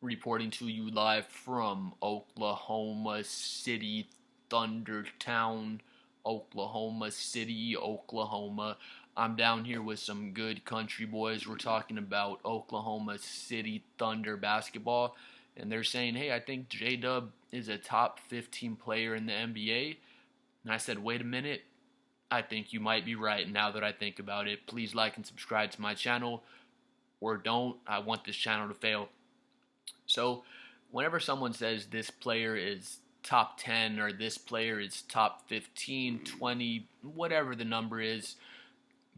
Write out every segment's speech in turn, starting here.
reporting to you live from Oklahoma City, Thundertown, Oklahoma City, Oklahoma. I'm down here with some good country boys. We're talking about Oklahoma City Thunder basketball, and they're saying, hey, I think J Dub is a top 15 player in the NBA. And I said, wait a minute, I think you might be right now that I think about it. Please like and subscribe to my channel, or don't. I want this channel to fail. So, whenever someone says this player is top 10 or this player is top 15, 20, whatever the number is,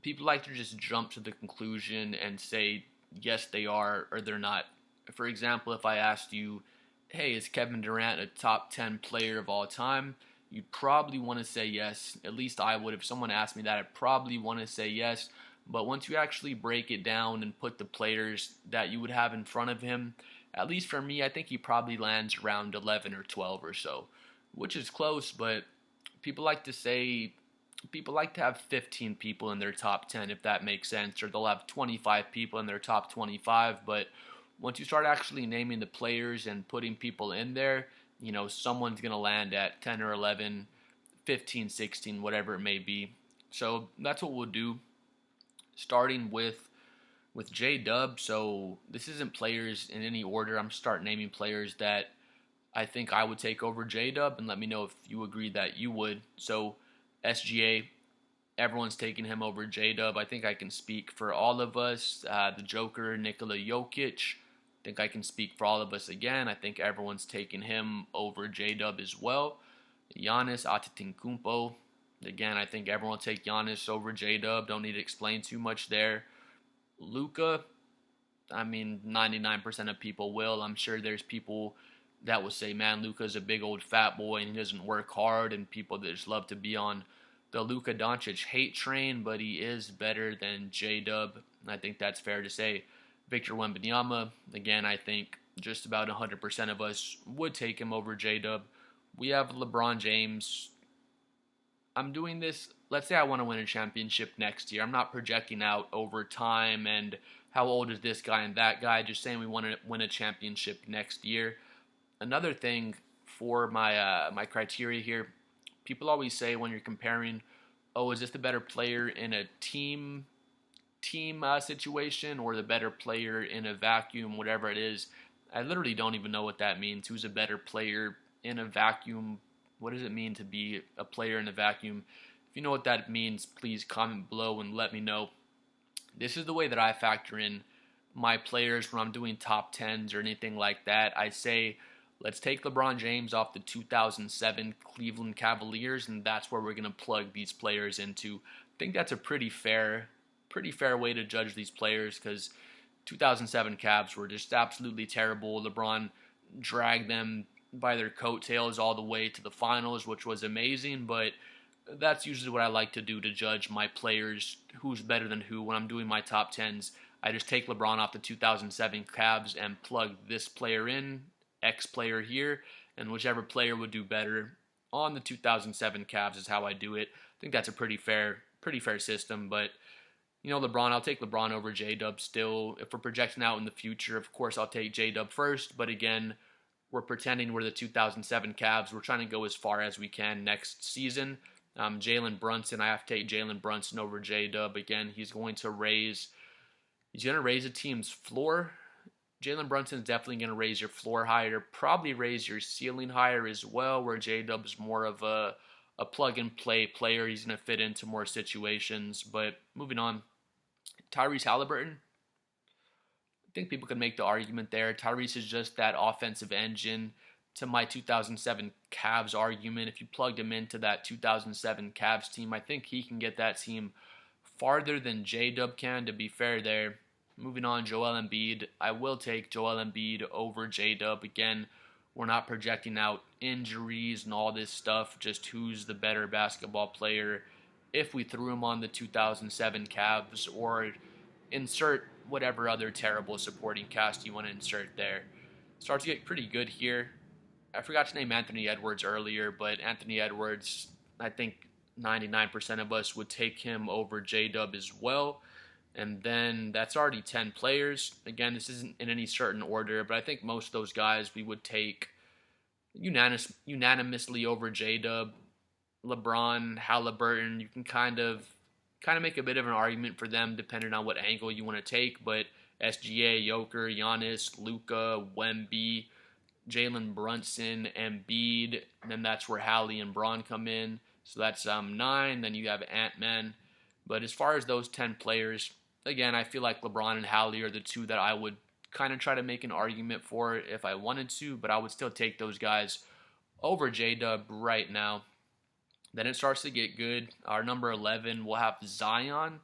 people like to just jump to the conclusion and say, yes, they are or they're not. For example, if I asked you, hey, is Kevin Durant a top 10 player of all time? You'd probably want to say yes. At least I would. If someone asked me that, I'd probably want to say yes. But once you actually break it down and put the players that you would have in front of him, at least for me, I think he probably lands around 11 or 12 or so, which is close, but people like to say, people like to have 15 people in their top 10, if that makes sense, or they'll have 25 people in their top 25, but once you start actually naming the players and putting people in there, someone's going to land at 10 or 11, 15, 16, whatever it may be. So that's what we'll do, starting with J Dub. So this isn't players in any order. I'm start naming players that I think I would take over J Dub, and let me know if you agree that you would. So SGA, everyone's taking him over J Dub. I think I can speak for all of us. The Joker, Nikola Jokic. I think I can speak for all of us again. I think everyone's taking him over J Dub as well. Giannis Antetokounmpo. Again, I think everyone will take Giannis over J Dub. Don't need to explain too much there. Luka, I mean, 99% of people will. I'm sure there's people that will say, man, Luka's a big old fat boy and he doesn't work hard, and people that just love to be on the Luka Doncic hate train, but he is better than J-Dub. I think that's fair to say. Victor Wembanyama, again, I think just about 100% of us would take him over J-Dub. We have LeBron James. I'm doing this, let's say I want to win a championship next year. I'm not projecting out over time and how old is this guy and that guy, just saying we want to win a championship next year. Another thing for my criteria here, people always say when you're comparing, oh, is this the better player in a team situation or the better player in a vacuum, whatever it is. I literally don't even know what that means. Who's a better player in a vacuum? What does it mean to be a player in a vacuum? If you know what that means, please comment below and let me know. This is the way that I factor in my players when I'm doing top 10s or anything like that. I say, let's take LeBron James off the 2007 Cleveland Cavaliers, and that's where we're going to plug these players into. I think that's a pretty fair way to judge these players, because 2007 Cavs were just absolutely terrible. LeBron dragged them by their coattails all the way to the finals, which was amazing, but that's usually what I like to do to judge my players, who's better than who. When I'm doing my top 10s, I just take LeBron off the 2007 Cavs and plug this player in, X player here, and whichever player would do better on the 2007 Cavs is how I do it. I think that's a pretty fair system, but LeBron, I'll take LeBron over J-Dub still. If we're projecting out in the future, of course, I'll take J-Dub first, but again, we're pretending we're the 2007 Cavs. We're trying to go as far as we can next season. Jalen Brunson, I have to take Jalen Brunson over J-Dub. Again, he's going to raise a team's floor. Jalen Brunson's definitely going to raise your floor higher, probably raise your ceiling higher as well, where J-Dub is more of a plug-and-play player. He's going to fit into more situations. But moving on, Tyrese Halliburton, I think people can make the argument there. Tyrese is just that offensive engine to my 2007 Cavs argument. If you plugged him into that 2007 Cavs team, I think he can get that team farther than J-Dub can, to be fair there. Moving on, Joel Embiid. I will take Joel Embiid over J-Dub. Again, we're not projecting out injuries and all this stuff, just who's the better basketball player. If we threw him on the 2007 Cavs, or insert whatever other terrible supporting cast you want to insert there. Starts to get pretty good here. I forgot to name Anthony Edwards earlier, but Anthony Edwards, I think 99% of us would take him over J-Dub as well. And then that's already 10 players. Again, this isn't in any certain order, but I think most of those guys we would take unanimously over J-Dub. LeBron, Halliburton, you can kind of make a bit of an argument for them depending on what angle you want to take, but SGA, Joker, Giannis, Luka, Wemby, Jalen Brunson, Embiid, then that's where Hallie and Braun come in. So that's 9. Then you have Ant-Man. But as far as those 10 players, again, I feel like LeBron and Hallie are the two that I would kind of try to make an argument for if I wanted to, but I would still take those guys over J-Dub right now. Then it starts to get good. Our number 11 will have Zion.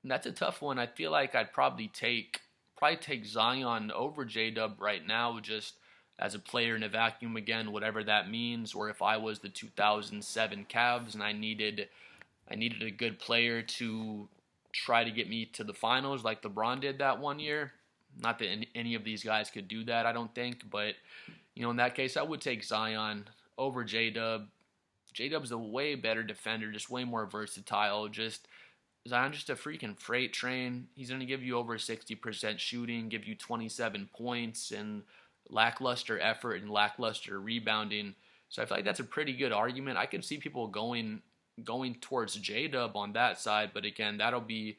And that's a tough one. I feel like I'd probably take Zion over J-Dub right now, just as a player in a vacuum again, whatever that means. Or if I was the 2007 Cavs and I needed a good player to try to get me to the finals like LeBron did that one year. Not that any of these guys could do that, I don't think. But, in that case, I would take Zion over J-Dub. J-Dub's a way better defender, just way more versatile. Zion's just a freaking freight train. He's going to give you over 60% shooting, give you 27 points, and lackluster effort and lackluster rebounding. So I feel like that's a pretty good argument. I could see people going towards J-Dub on that side, but again, that'll be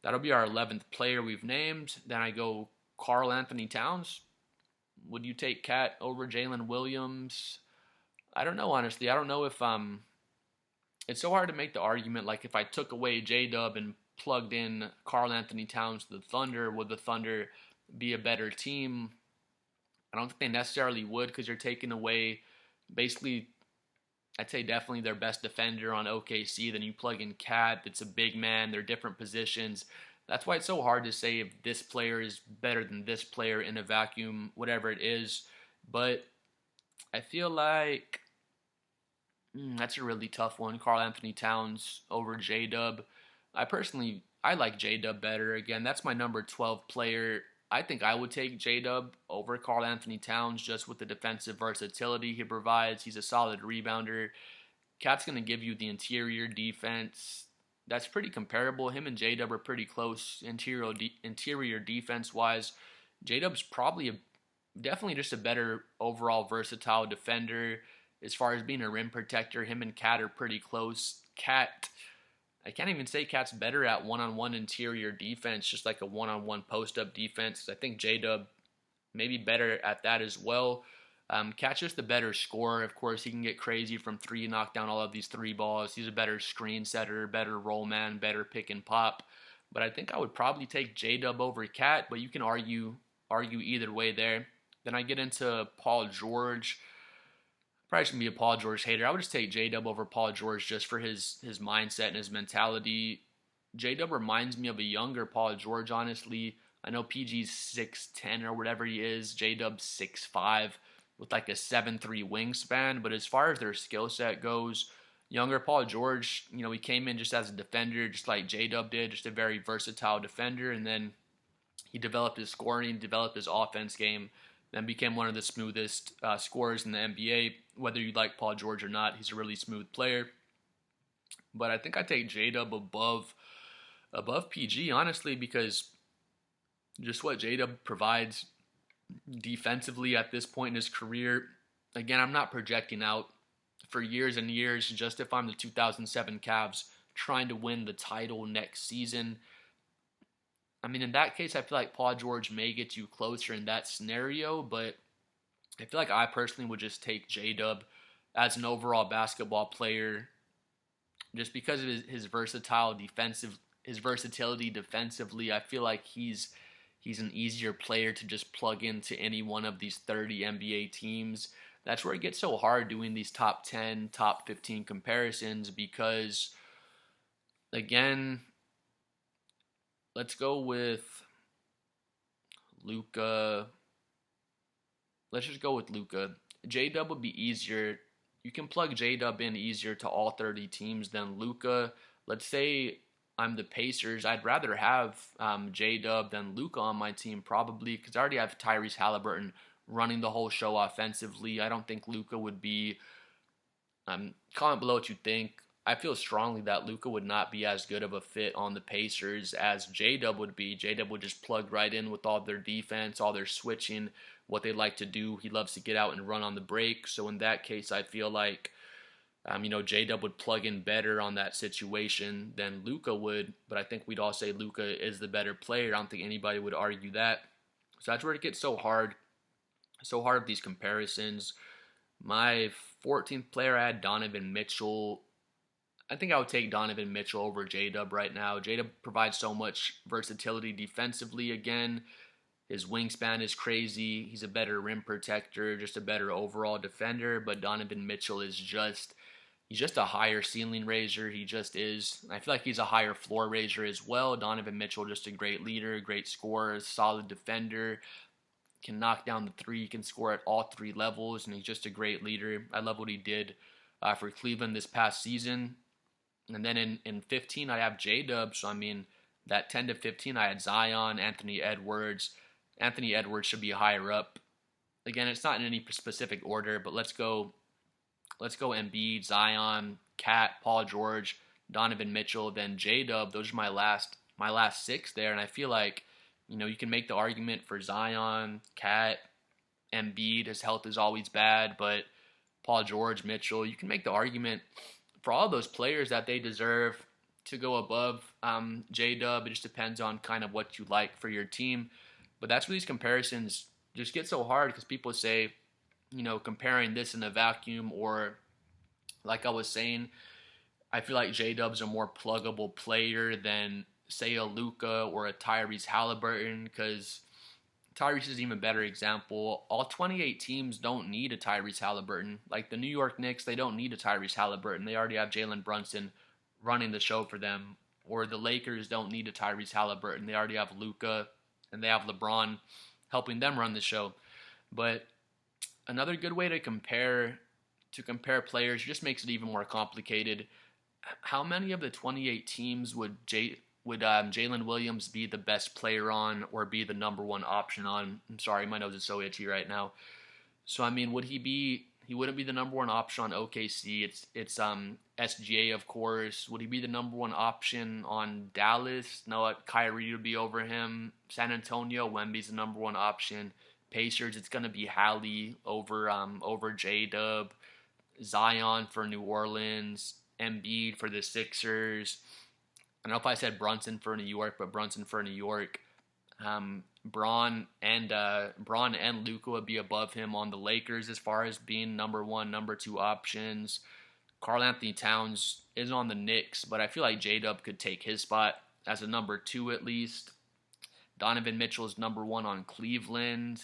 our 11th player we've named. Then I go Karl Anthony Towns. Would you take Cat over Jalen Williams? I don't know, honestly. I don't know if it's so hard to make the argument. Like if I took away J-Dub and plugged in Karl Anthony Towns to the Thunder, would the Thunder be a better team? I don't think they necessarily would, because you're taking away basically, I'd say definitely their best defender on OKC. Then you plug in Cat, it's a big man, they're different positions. That's why it's so hard to say if this player is better than this player in a vacuum, whatever it is. But I feel like that's a really tough one. Karl Anthony Towns over J-Dub. I like J-Dub better. Again, that's my number 12 player. I think I would take J-Dub over Karl Anthony Towns just with the defensive versatility he provides. He's a solid rebounder. Cat's going to give you the interior defense. That's pretty comparable. Him and J-Dub are pretty close interior defense-wise. J-Dub's probably definitely just a better overall versatile defender. As far as being a rim protector, him and Cat are pretty close. I can't even say Cat's better at one-on-one interior defense, just like a one-on-one post-up defense. I think J-Dub may be better at that as well. Cat's just a better scorer. Of course, he can get crazy from three, knock down all of these three balls. He's a better screen setter, better roll man, better pick and pop. But I think I would probably take J-Dub over Cat, but you can argue either way there. Then I get into Paul George. Probably shouldn't be a Paul George hater. I would just take J-Dub over Paul George just for his mindset and his mentality. J-Dub reminds me of a younger Paul George, honestly. I know PG's 6'10" or whatever he is. J-Dub's 6'5" with like a 7'3" wingspan. But as far as their skill set goes, younger Paul George, he came in just as a defender, just like J-Dub did, just a very versatile defender. And then he developed his scoring, developed his offense game, then became one of the smoothest scorers in the NBA. Whether you like Paul George or not, he's a really smooth player. But I think I take J-Dub above PG, honestly, because just what J-Dub provides defensively at this point in his career. Again, I'm not projecting out for years and years, just if I'm the 2007 Cavs trying to win the title next season. I mean, in that case, I feel like Paul George may get you closer in that scenario, but I feel like I personally would just take J-Dub as an overall basketball player just because of his versatility defensively. I feel like he's an easier player to just plug into any one of these 30 NBA teams. That's where it gets so hard doing these top 10, top 15 comparisons because, again, let's go with Luka. Let's just go with Luka. J-Dub would be easier. You can plug J-Dub in easier to all 30 teams than Luka. Let's say I'm the Pacers. I'd rather have J-Dub than Luka on my team probably because I already have Tyrese Halliburton running the whole show offensively. I don't think Luka would be, comment below what you think. I feel strongly that Luka would not be as good of a fit on the Pacers as J-Dub would be. J-Dub would just plug right in with all their defense, all their switching, what they like to do. He loves to get out and run on the break. So in that case, I feel like J-Dub would plug in better on that situation than Luka would, but I think we'd all say Luka is the better player. I don't think anybody would argue that. So that's where it gets so hard with these comparisons. My 14th player, I had Donovan Mitchell. I think I would take Donovan Mitchell over J-Dub right now. J-Dub provides so much versatility defensively again. His wingspan is crazy. He's a better rim protector, just a better overall defender, but Donovan Mitchell is he's just a higher ceiling raiser. He just is. I feel like he's a higher floor raiser as well. Donovan Mitchell, just a great leader, great scorer, solid defender, can knock down the three, can score at all three levels, and he's just a great leader. I love what he did for Cleveland this past season. And then in 15, I have J-Dub. So, that 10 to 15, I had Zion, Anthony Edwards. Anthony Edwards should be higher up. Again, it's not in any specific order, but let's go Embiid, Zion, Cat, Paul George, Donovan Mitchell, then J-Dub. Those are my last six there, and I feel like you can make the argument for Zion, Cat, Embiid. His health is always bad, but Paul George, Mitchell, you can make the argument for all those players that they deserve to go above J-Dub. It just depends on kind of what you like for your team, but that's where these comparisons just get so hard because people say, comparing this in a vacuum, or like I was saying, I feel like J-Dub's a more pluggable player than, say, a Luka or a Tyrese Halliburton, because Tyrese is an even better example. All 28 teams don't need a Tyrese Halliburton. Like the New York Knicks, they don't need a Tyrese Halliburton. They already have Jalen Brunson running the show for them. Or the Lakers don't need a Tyrese Halliburton. They already have Luka, and they have LeBron helping them run the show. But another good way to compare players just makes it even more complicated. How many of the 28 teams would Jaylen Williams be the best player on, or be the number one option on? I'm sorry, my nose is so itchy right now. So would he be? He wouldn't be the number one option on OKC. It's SGA, of course. Would he be the number one option on Dallas? No, Kyrie would be over him. San Antonio, Wemby's the number one option. Pacers, it's gonna be Hallie over J-Dub. Zion for New Orleans. Embiid for the Sixers. I don't know if I said Brunson for New York, but Brunson for New York. Braun and Luka would be above him on the Lakers as far as being number one, number two options. Karl Anthony Towns is on the Knicks, but I feel like J-Dub could take his spot as a number two at least. Donovan Mitchell is number one on Cleveland.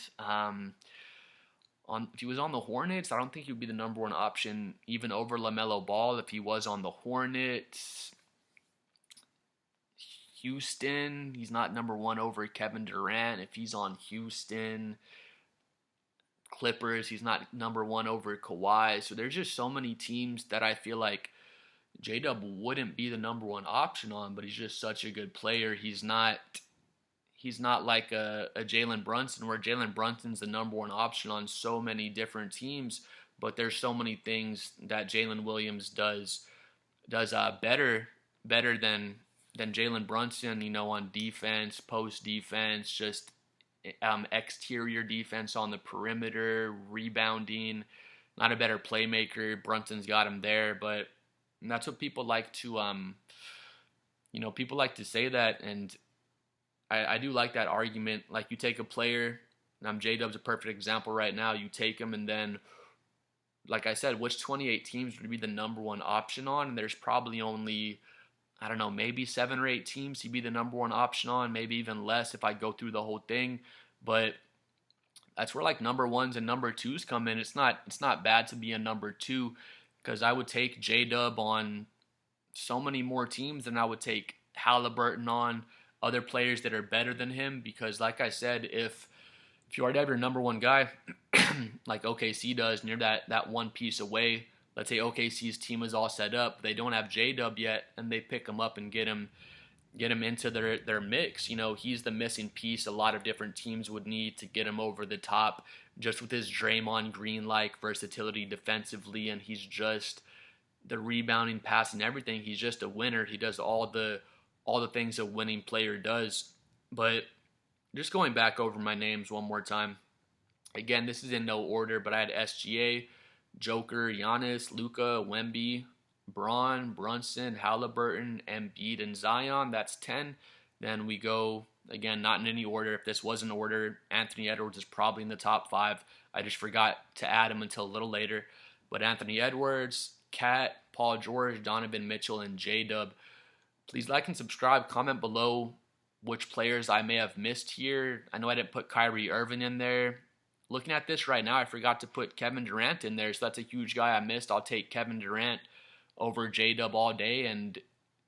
If he was on the Hornets, I don't think he would be the number one option even over LaMelo Ball if he was on the Hornets. Houston, he's not number one over Kevin Durant if he's on Houston. Clippers, he's not number one over Kawhi. So there's just so many teams that I feel like J-Dub wouldn't be the number one option on, but he's just such a good player. He's not like a Jalen Brunson, where Jalen Brunson's the number one option on so many different teams, but there's so many things that Jalen Williams does better than Jalen Brunson, on defense, post defense, just exterior defense on the perimeter, rebounding. Not a better playmaker. Brunson's got him there, but that's what people like to, people like to say that, and I do like that argument. Like, you take a player, J-Dub's a perfect example right now. You take him, and then, like I said, which 28 teams would be the number one option on? And there's probably only, I don't know, maybe 7 or 8 teams he'd be the number one option on, maybe even less if I go through the whole thing. But that's where like number ones and number twos come in. It's not bad to be a number two, because I would take J-Dub on so many more teams than I would take Halliburton on other players that are better than him. Because like I said, if you already have your number one guy, like OKC does, and you're that one piece away, let's say OKC's team is all set up, they don't have J-Dub yet, and they pick him up and get him into their mix. He's the missing piece a lot of different teams would need to get him over the top, just with his Draymond Green-like versatility defensively, and he's just the rebounding, passing, everything. He's just a winner. He does all the things a winning player does. But just going back over my names one more time. Again, this is in no order, but I had SGA, Joker, Giannis, Luka, Wemby, Braun, Brunson, Halliburton, Embiid, and Zion. That's 10. Then we go, again, not in any order. If this was in order, Anthony Edwards is probably in the top 5. I just forgot to add him until a little later. But Anthony Edwards, Cat, Paul George, Donovan Mitchell, and J-Dub. Please like and subscribe. Comment below which players I may have missed here. I know I didn't put Kyrie Irving in there. Looking at this right now, I forgot to put Kevin Durant in there, so that's a huge guy I missed. I'll take Kevin Durant over J-Dub all day, and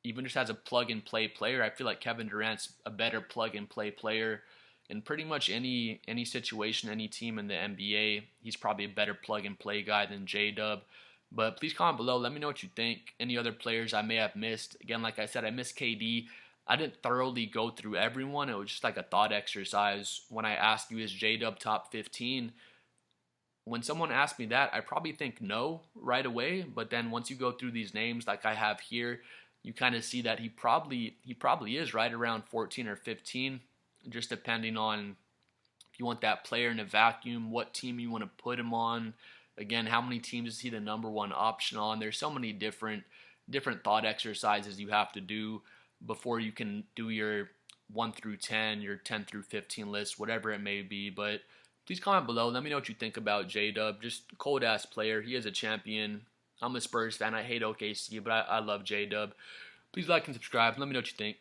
even just as a plug-and-play player, I feel like Kevin Durant's a better plug-and-play player in pretty much any situation, any team in the NBA. He's probably a better plug-and-play guy than J-Dub. But please comment below. Let me know what you think. Any other players I may have missed. Again, like I said, I missed KD. I didn't thoroughly go through everyone. It was just like a thought exercise. When I asked you, is J-Dub top 15? When someone asks me that, I probably think no right away. But then once you go through these names like I have here, you kind of see that he probably is right around 14 or 15, just depending on if you want that player in a vacuum, what team you want to put him on. Again, how many teams is he the number one option on? There's so many different thought exercises you have to do before you can do your 1 through 10, your 10 through 15 list, whatever it may be. But please comment below. Let me know what you think about J-Dub. Just cold-ass player. He is a champion. I'm a Spurs fan. I hate OKC, but I love J-Dub. Please like and subscribe. Let me know what you think.